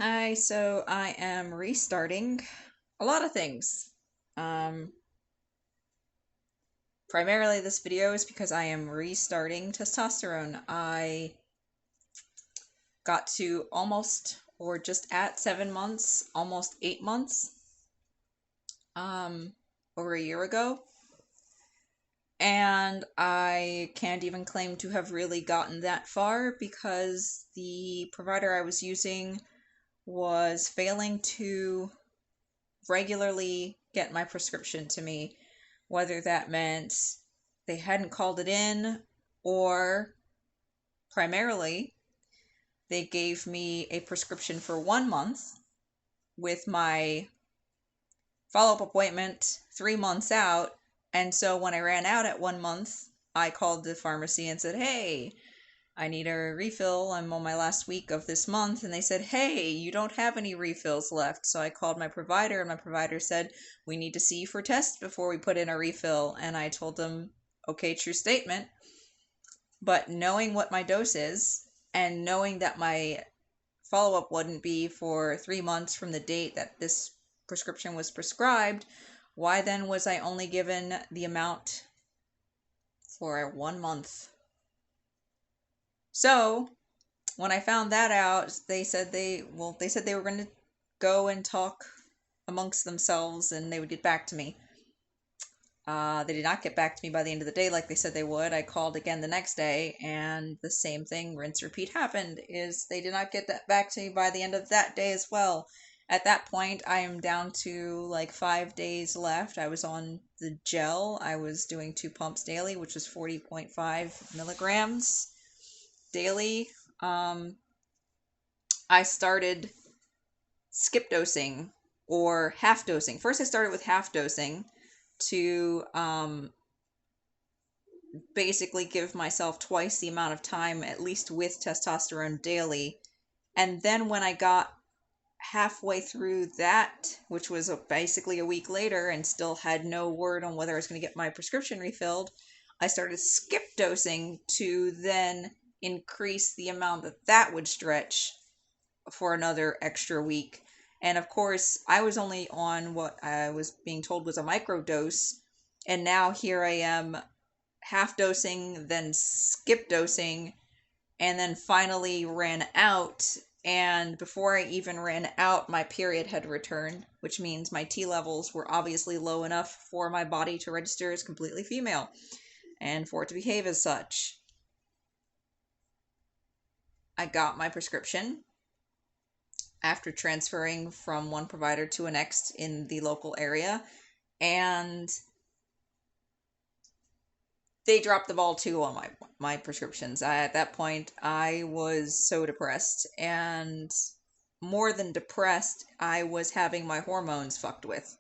Hi, so I am restarting a lot of things. Um, Primarily this video is because I am restarting testosterone. I got to almost or just at 7 months, almost 8 months, um, over a year ago. And I can't even claim to have really gotten that far because the provider I was using was failing to regularly get my prescription to me, whether that meant they hadn't called it in or primarily they gave me a prescription for 1 month with my follow up appointment 3 months out. And so when I ran out at 1 month, I called the pharmacy and said, "Hey, I need a refill. I'm on my last week of this month." And they said, "Hey, you don't have any refills left." So I called my provider, and my provider said, "We need to see you for tests before we put in a refill." And I told them, "Okay, true statement." But knowing what my dose is, and knowing that my follow up wouldn't be for 3 months from the date that this prescription was prescribed, why then was I only given the amount for 1 month? So when I found that out, they said they were going to go and talk amongst themselves and they would get back to me. They did not get back to me by the end of the day like they said they would. I called again the next day, and the same thing, rinse repeat, happened. Is they did not get that back to me by the end of that day as well. At that point, I am down to like 5 days left. I was on the gel. I was doing 2 pumps daily, which was 40.5 milligrams daily. I started skip dosing or half dosing. First, I started with half dosing to basically give myself twice the amount of time, at least with testosterone daily. And then when I got halfway through that, which was basically a week later, and still had no word on whether I was going to get my prescription refilled, I started skip dosing to then increase the amount that would stretch for another extra week. And of course, I was only on what I was being told was a micro dose. And now here I am half dosing, then skip dosing, and then finally ran out. And before I even ran out, my period had returned, which means my T levels were obviously low enough for my body to register as completely female and for it to behave as such. I got my prescription after transferring from one provider to a next in the local area, and they dropped the ball too on my prescriptions. At that point, I was so depressed, and more than depressed, I was having my hormones fucked with.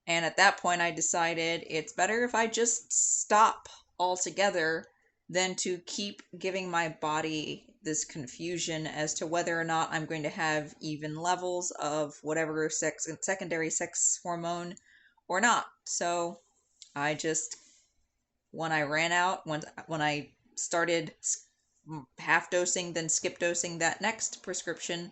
And at that point, I decided it's better if I just stop altogether than to keep giving my body this confusion as to whether or not I'm going to have even levels of whatever secondary sex hormone or not. So I just, when I ran out, when I started half dosing, then skip dosing that next prescription,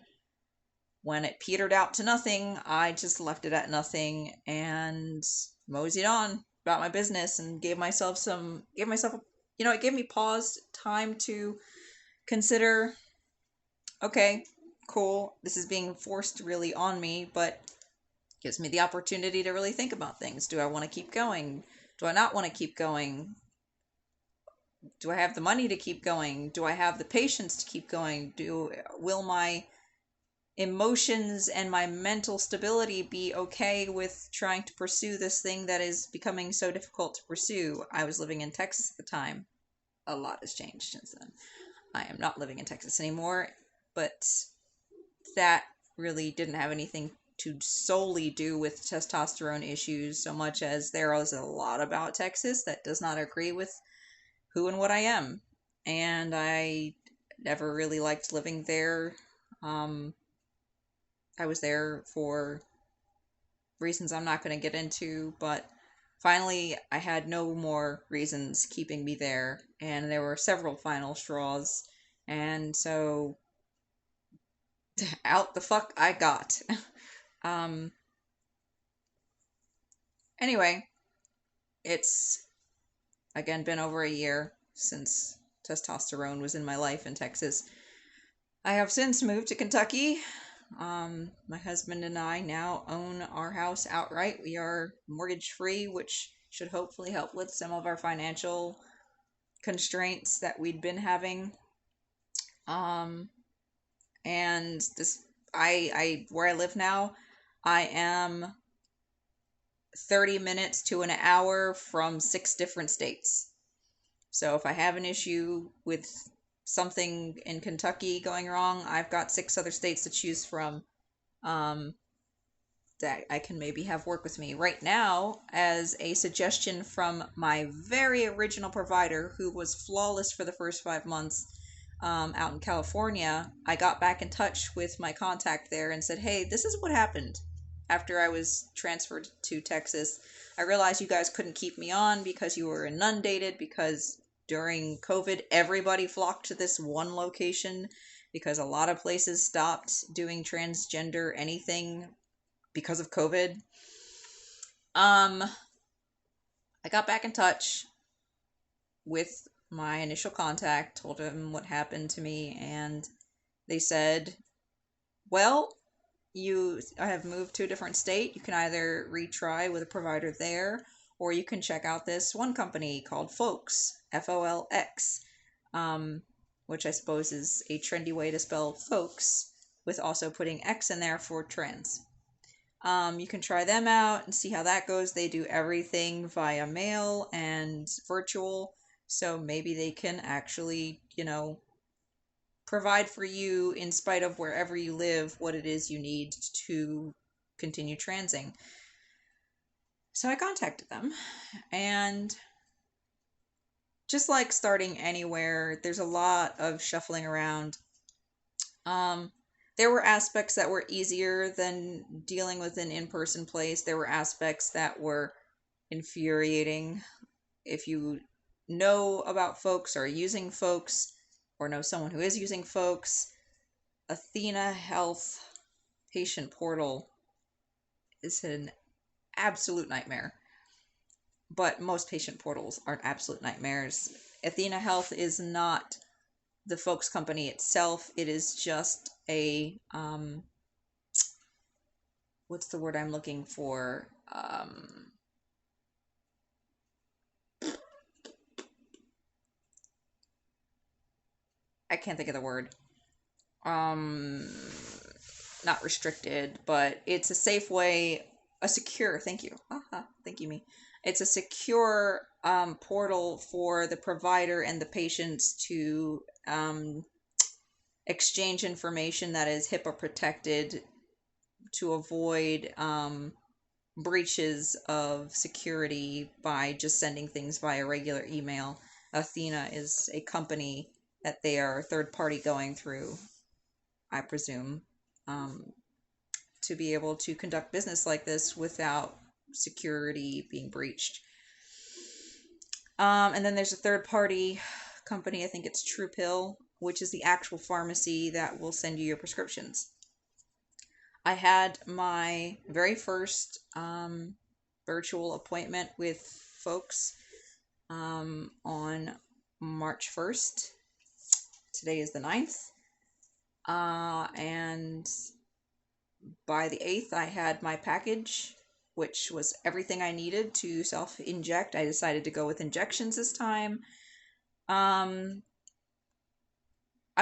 when it petered out to nothing, I just left it at nothing and moseyed on about my business and gave myself, it gave me pause, time to consider, okay, cool, this is being forced really on me, but gives me the opportunity to really think about things. Do I want to keep going? Do I not want to keep going? Do I have the money to keep going? Do I have the patience to keep going? Will my emotions and my mental stability be okay with trying to pursue this thing that is becoming so difficult to pursue? I was living in Texas at the time. A lot has changed since then. I am not living in Texas anymore, but that really didn't have anything to solely do with testosterone issues so much as there is a lot about Texas that does not agree with who and what I am. And I never really liked living there. I was there for reasons I'm not going to get into, but finally I had no more reasons keeping me there, and there were several final straws. And so out the fuck I got. um, anyway, it's again been over a year since testosterone was in my life in Texas. I have since moved to Kentucky. My husband and I now own our house outright. We are mortgage free, which should hopefully help with some of our financial constraints that we'd been having. Um, and this, where I live now, I am 30 minutes to an hour from 6 different states. So if I have an issue with something in Kentucky going wrong, I've got 6 other states to choose from. Um, that I can maybe have work with me. Right now, as a suggestion from my very original provider, who was flawless for the first 5 months out in California, I got back in touch with my contact there and said, hey, this is what happened after I was transferred to Texas. I realized you guys couldn't keep me on because you were inundated, because during COVID, everybody flocked to this one location because a lot of places stopped doing transgender anything because of COVID. I got back in touch with my initial contact, told them what happened to me, and they said, well, I have moved to a different state. You can either retry with a provider there, or you can check out this one company called Folx, Folx, which I suppose is a trendy way to spell folks, with also putting X in there for trans. You can try them out and see how that goes. They do everything via mail and virtual, so maybe they can actually, provide for you, in spite of wherever you live, what it is you need to continue transing. So I contacted them, and just like starting anywhere, there's a lot of shuffling around. There were aspects that were easier than dealing with an in-person place. There were aspects that were infuriating. If you know about Folx or are using Folx, or know someone who is using Folx, Athena Health patient portal is an absolute nightmare. But most patient portals are absolute nightmares. Athena Health is not the Folx company itself. It is just a what's the word I'm looking for? I can't think of the word. Not restricted, but it's a safe way, thank you. Thank you, me. It's a secure portal for the provider and the patients to exchange information that is HIPAA protected, to avoid breaches of security by just sending things via regular email. Athena is a company that they are third party going through, I presume, to be able to conduct business like this without security being breached. And then there's a third party company, I think it's TruePill, which is the actual pharmacy that will send you your prescriptions. I had my very first virtual appointment with Folx on March 1st. Today is the 9th. And by the 8th, I had my package, which was everything I needed to self-inject. I decided to go with injections this time. I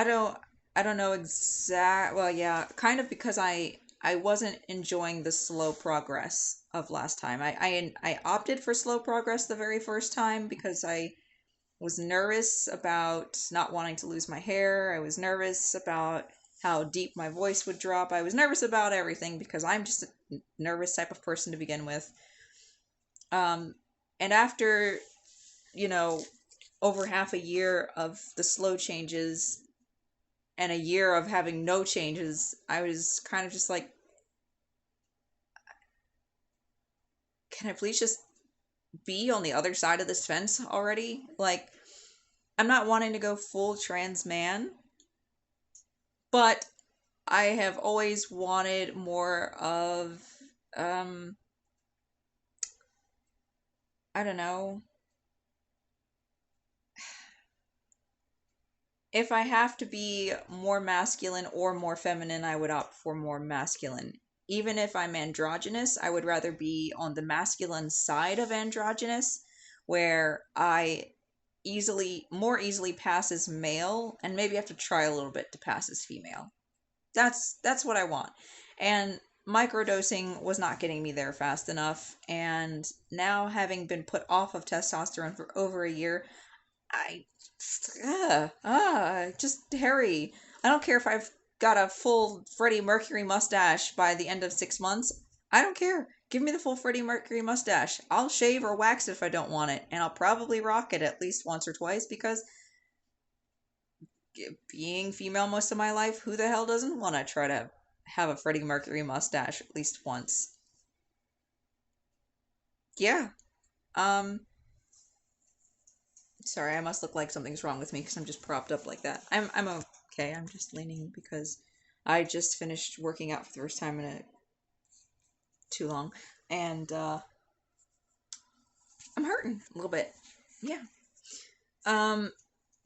don't know well, yeah, kind of, because I wasn't enjoying the slow progress of last time. I opted for slow progress the very first time because I was nervous about not wanting to lose my hair. I was nervous about how deep my voice would drop. I was nervous about everything because I'm just a nervous type of person to begin with. And after, over half a year of the slow changes and a year of having no changes, I was kind of just like, can I please just be on the other side of this fence already? Like, I'm not wanting to go full trans man, but I have always wanted more of, um, I don't know. If I have to be more masculine or more feminine, I would opt for more masculine. Even if I'm androgynous, I would rather be on the masculine side of androgynous, where I more easily pass as male, and maybe have to try a little bit to pass as female. That's what I want. And microdosing was not getting me there fast enough, and now having been put off of testosterone for over a year, I just hairy. I don't care if I've got a full Freddie Mercury mustache by the end of 6 months. I don't care. Give me the full Freddie Mercury mustache. I'll shave or wax it if I don't want it, and I'll probably rock it at least once or twice because being female most of my life, who the hell doesn't want to try to have a Freddie Mercury mustache at least once? Yeah. Um, Sorry, I must look like something's wrong with me because I'm just propped up like that. I'm okay. I'm just leaning because I just finished working out for the first time in too long, and I'm hurting a little bit. Yeah. Um.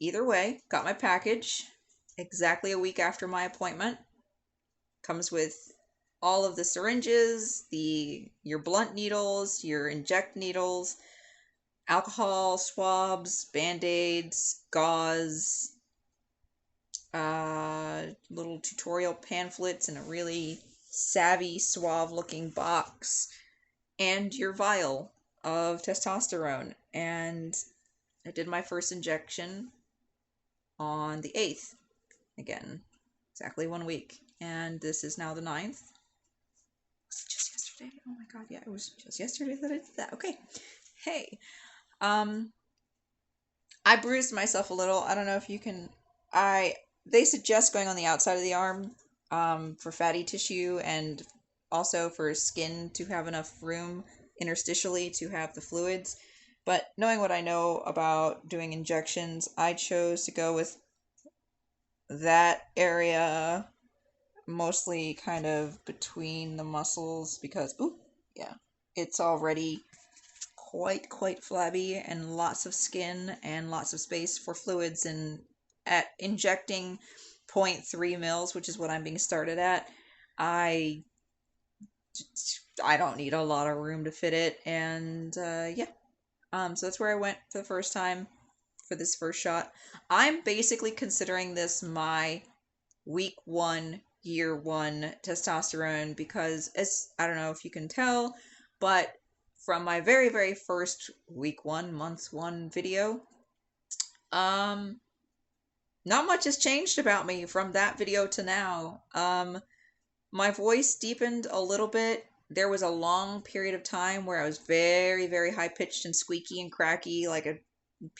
Either way, got my package exactly a week after my appointment. Comes with all of the syringes, your blunt needles, your inject needles, alcohol swabs, band-aids, gauze, little tutorial pamphlets in a really savvy, suave looking box, and your vial of testosterone. And I did my first injection on the 8th. Again, exactly 1 week. And this is now the 9th. Was it just yesterday? Oh my god, yeah, it was just yesterday that I did that. Okay. Hey. Um, I bruised myself a little. I don't know if you can. They suggest going on the outside of the arm, for fatty tissue and also for skin to have enough room interstitially to have the fluids. But knowing what I know about doing injections, I chose to go with that area, mostly kind of between the muscles because, ooh, yeah, it's already quite flabby and lots of skin and lots of space for fluids. And at injecting zero point 0.3 mils, which is what I'm being started at, I I don't need a lot of room to fit it. And yeah, so that's where I went for the first time for this first shot. I'm basically considering this my week one, year one testosterone because, as I don't know if you can tell, but from my very first week one, month one video, um, not much has changed about me from that video to now. My voice deepened a little bit. There was a long period of time where I was very high pitched and squeaky and cracky like a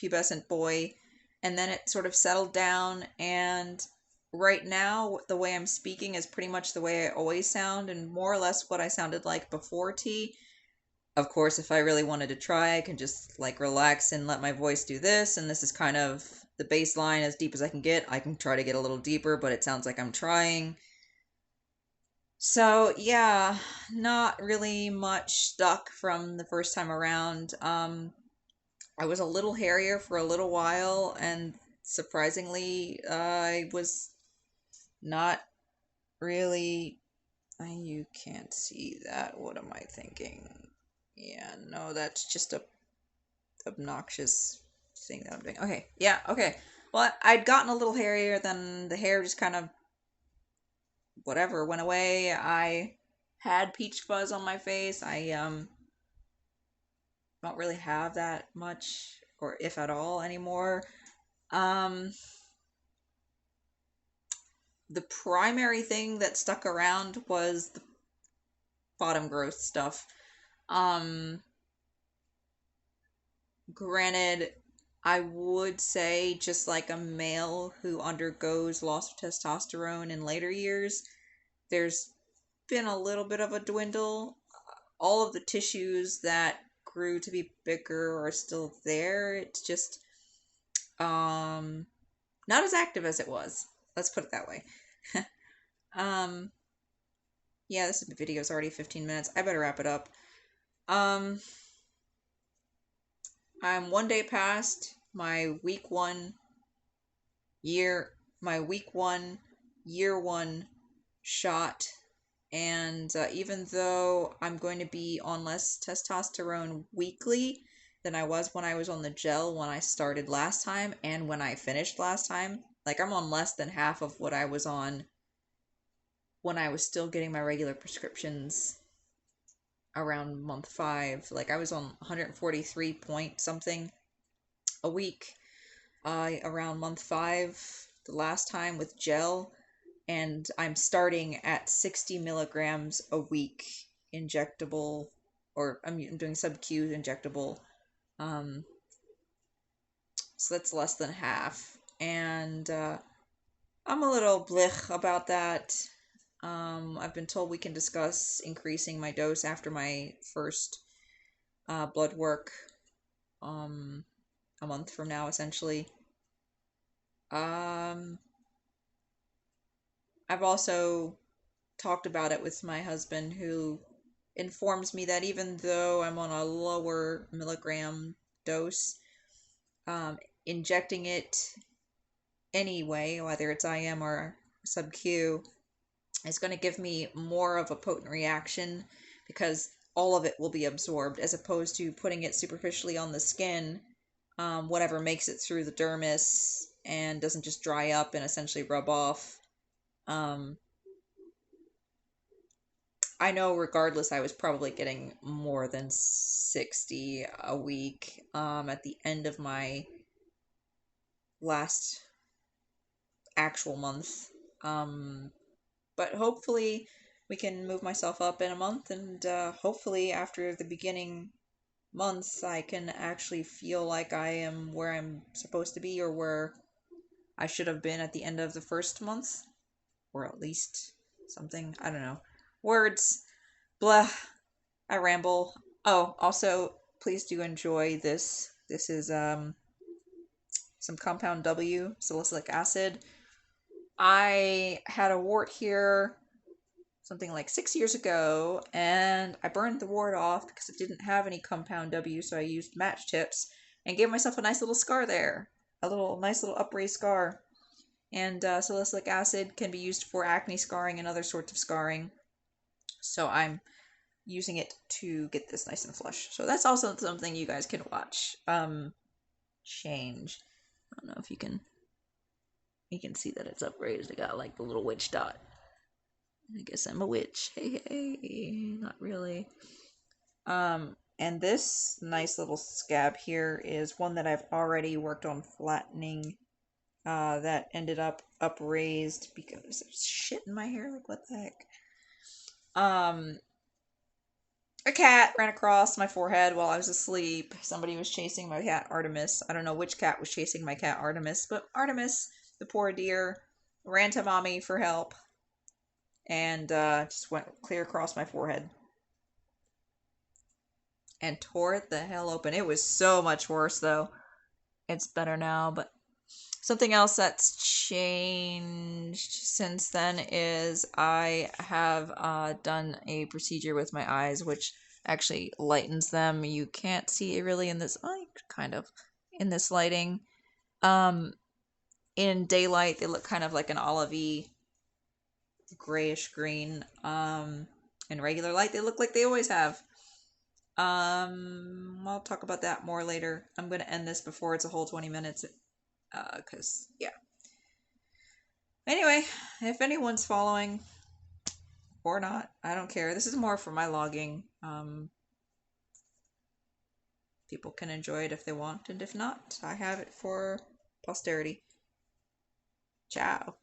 pubescent boy, and then it sort of settled down. And right now, the way I'm speaking is pretty much the way I always sound, and more or less what I sounded like before tea. Of course, if I really wanted to try, I can just like relax and let my voice do this, and this is kind of the baseline as deep as I can get. I can try to get a little deeper, but it sounds like I'm trying. So, yeah, not really much stuck from the first time around. I was a little hairier for a little while, and surprisingly, I was not really. You can't see that. What am I thinking? Yeah, no, that's just a obnoxious thing that I'm doing. Okay, yeah, okay. Well, I'd gotten a little hairier, then the hair just kind of whatever went away. I had peach fuzz on my face. I don't really have that much, or if at all, anymore. Um, the primary thing that stuck around was the bottom growth stuff. Um, Granted, I would say just like a male who undergoes loss of testosterone in later years, there's been a little bit of a dwindle. All of the tissues that grew to be bigger are still there. It's just not as active as it was. Let's put it that way. Yeah, this video is already 15 minutes. I better wrap it up. I'm 1 day past my week 1 year one shot, and even though I'm going to be on less testosterone weekly than I was when I was on the gel when I started last time and when I finished last time, like I'm on less than half of what I was on when I was still getting my regular prescriptions around month 5. Like I was on 143 point something a week around month 5 the last time with gel, and I'm starting at 60 milligrams a week injectable, or I'm doing sub-Q injectable. So that's less than half, and I'm a little blech about that. I've been told we can discuss increasing my dose after my first blood work, a month from now, essentially. I've also talked about it with my husband, who informs me that even though I'm on a lower milligram dose, injecting it anyway, whether it's IM or sub-Q, is going to give me more of a potent reaction because all of it will be absorbed, as opposed to putting it superficially on the skin, whatever makes it through the dermis and doesn't just dry up and essentially rub off. I know regardless I was probably getting more than 60 a week at the end of my last actual month. But hopefully we can move myself up in a month, and hopefully after the beginning months I can actually feel like I am where I'm supposed to be, or where I should have been at the end of the first month, or at least something. I don't know. Words. Blah. I ramble. Oh, also, please do enjoy this. This is some Compound W, salicylic acid. I had a wart here something like 6 years ago, and I burned the wart off because it didn't have any Compound W, so I used match tips and gave myself a nice little scar there. A nice little upraised scar. And salicylic acid can be used for acne scarring and other sorts of scarring. So I'm using it to get this nice and flush. So that's also something you guys can watch. Change. I don't know if you can see that it's upraised. I got like the little witch dot. I guess I'm a witch. Hey, hey, not really. And this nice little scab here is one that I've already worked on flattening. That ended up upraised because there's shit in my hair. Like, what the heck? A cat ran across my forehead while I was asleep. Somebody was chasing my cat Artemis. I don't know which cat was chasing my cat Artemis, but Artemis, the poor dear, ran to mommy for help and just went clear across my forehead and tore it the hell open. It was so much worse, though. It's better now, but something else that's changed since then is I have done a procedure with my eyes, which actually lightens them. You can't see it really in this, kind of, in this lighting. In daylight, they look kind of like an olivey, grayish green. In regular light, they look like they always have. I'll talk about that more later. I'm going to end this before it's a whole 20 minutes. Because, yeah. Anyway, if anyone's following or not, I don't care. This is more for my logging. People can enjoy it if they want, and if not, I have it for posterity. Ciao.